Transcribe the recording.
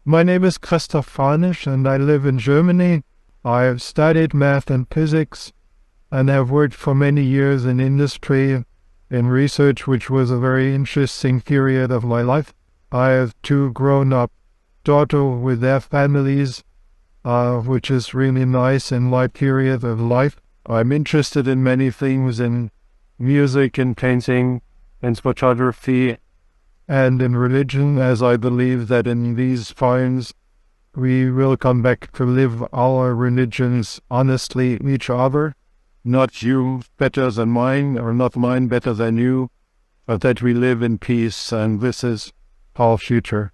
My name is Christoph Farnisch and I live in Germany. I have studied math and physics and have worked for many years in industry, in research, which was a very interesting period of my life. I have two grown-up daughters with their families, which is really nice in my period of life. I'm interested in many things, in music and painting and photography and in religion, as I believe that in these times we will come back to live our religions honestly each other, not you better than mine or not mine better than you, but that we live in peace, and this is our future.